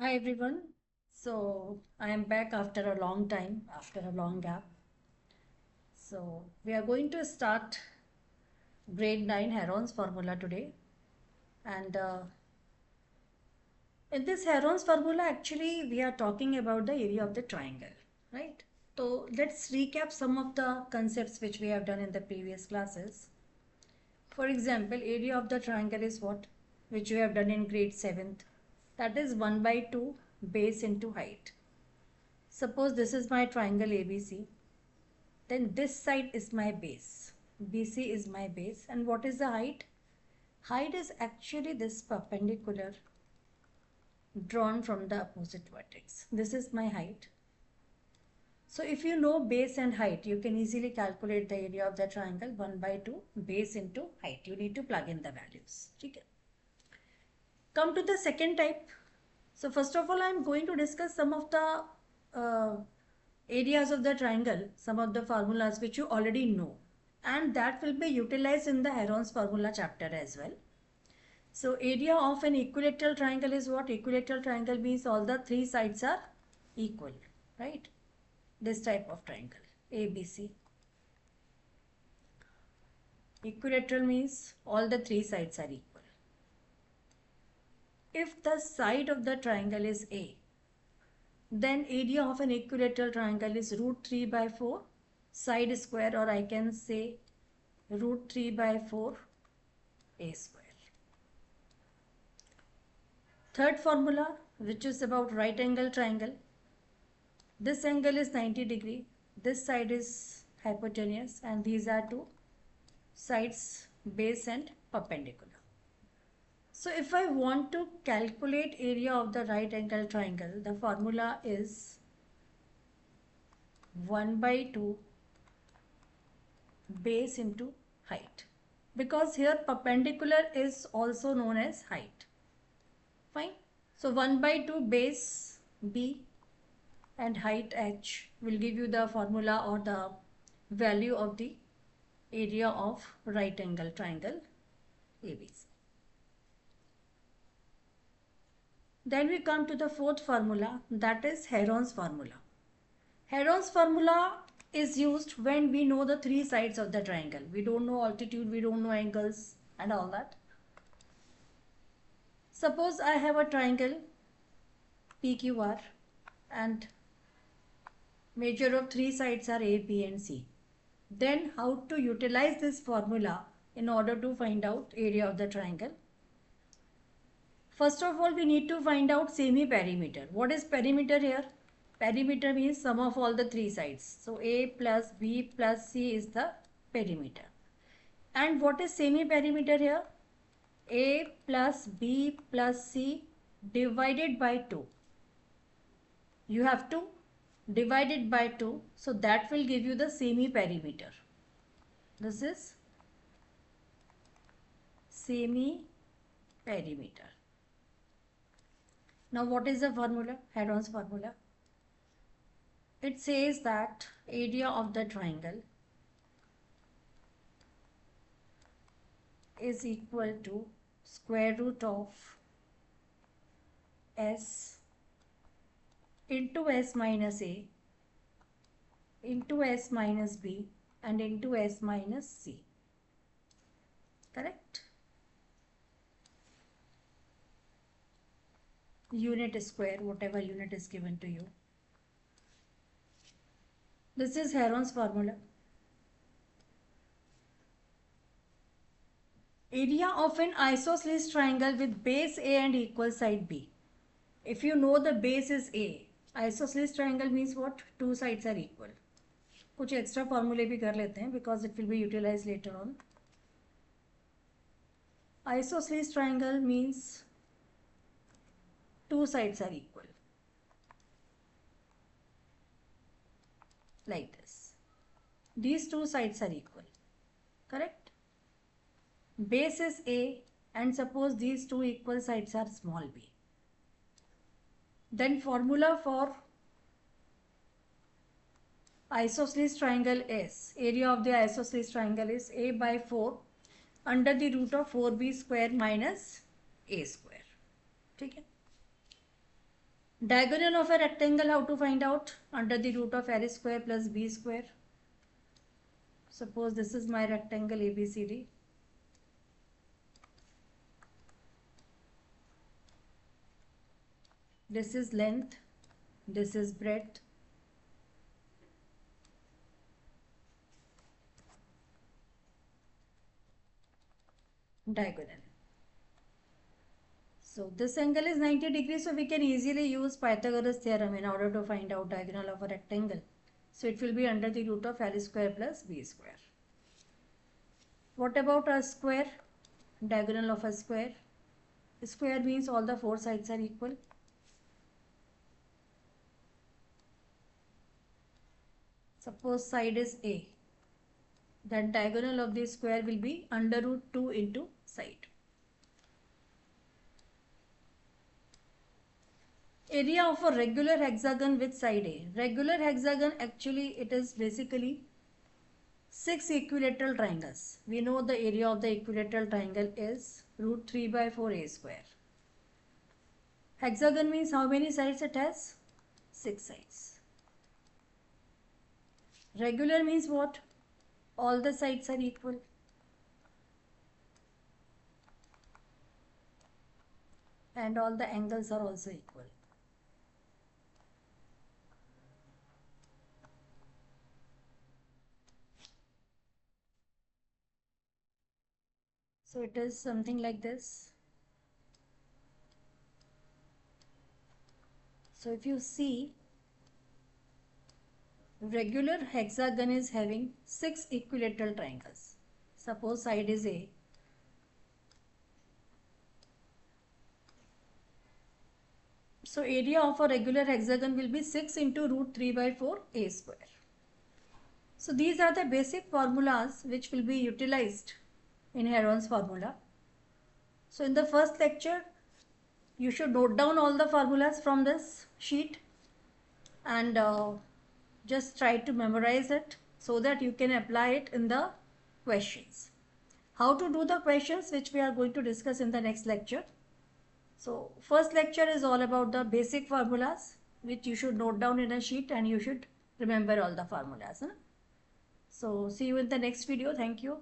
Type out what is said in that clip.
Hi everyone. So I am back after a long time, after a long gap. So we are going to start grade 9 Heron's formula today. And in this Heron's formula, actually, we are talking about the area of the triangle, right? So let's recap some of the concepts which we have done in the previous classes. For example, area of the triangle is what? Which we have done in grade 7th. That is 1 by 2 base into height. Suppose this is my triangle ABC. Then this side is my base. BC is my base. And what is the height? Height is actually this perpendicular drawn from the opposite vertex. This is my height. So if you know base and height, you can easily calculate the area of the triangle 1 by 2 base into height. You need to plug in the values. Okay. Come to the second type. So first of all, I am going to discuss some of the uh, areas of the triangle, some of the formulas which you already know, and that will be utilized in the Heron's formula chapter as well. So area of an equilateral triangle is what? Equilateral triangle means all the three sides are equal, right? This type of triangle, ABC. Equilateral means all the three sides are equal. If the side of the triangle is A, then area of an equilateral triangle is root 3 by 4 side square, or I can say root 3 by 4 A square. Third formula, which is about right angle triangle. This angle is 90 degree. This side is hypotenuse, and these are two sides, base and perpendicular. So if I want to calculate area of the right angle triangle, the formula is 1 by 2 base into height, because here perpendicular is also known as height. Fine. So 1 by 2 base B and height H will give you the formula or the value of the area of right angle triangle ABC. Then we come to the fourth formula, that is Heron's formula. Heron's formula is used when we know the three sides of the triangle. We don't know altitude, we don't know angles and all that. Suppose I have a triangle PQR and measure of three sides are A, B and C. Then how to utilize this formula in order to find out area of the triangle? First of all, we need to find out semi-perimeter. What is perimeter here? Perimeter means sum of all the three sides. So A plus B plus C is the perimeter. And what is semi-perimeter here? A plus B plus C divided by 2. You have to divide it by 2. So that will give you the semi-perimeter. This is semi-perimeter. Now what is the formula? Heron's formula. It says that area of the triangle is equal to square root of S into S minus A into S minus B and into S minus C. Correct? Unit square, whatever unit is given to you. This is Heron's formula. Area of an isosceles triangle with base A and equal side B. If you know the base is A, isosceles triangle means what? Two sides are equal. कुछ extra formulae भी कर लेते हैं because it will be utilized later on. Isosceles triangle means two sides are equal. Like this. These two sides are equal. Correct? Base is A and suppose these two equal sides are small b. Then formula for isosceles triangle is, area of the isosceles triangle is A by 4 under the root of 4b square minus A square. ठीक है? Diagonal of a rectangle, how to find out? Under the root of L square plus B square. Suppose this is my rectangle ABCD. This is length, this is breadth. Diagonal. So this angle is 90 degrees, so we can easily use Pythagoras theorem in order to find out diagonal of a rectangle. So it will be under the root of L square plus B square. What about a square? Diagonal of a square. Square means all the four sides are equal. Suppose side is A. Then diagonal of the square will be under root 2 into side. Area of a regular hexagon with side A. Regular hexagon, actually it is basically 6 equilateral triangles. We know the area of the equilateral triangle is root 3 by 4 A square. Hexagon means how many sides it has? 6 sides. Regular means what? All the sides are equal. And all the angles are also equal. So it is something like this. So if you see, regular hexagon is having 6 equilateral triangles. Suppose side is A. So area of a regular hexagon will be 6 into root 3 by 4 A square. So these are the basic formulas which will be utilized in Heron's formula. So in the first lecture, you should note down all the formulas from this sheet and just try to memorize it so that you can apply it in the questions. How to do the questions, which we are going to discuss in the next lecture. So first lecture is all about the basic formulas which you should note down in a sheet and you should remember all the formulas. So see you in the next video. Thank you.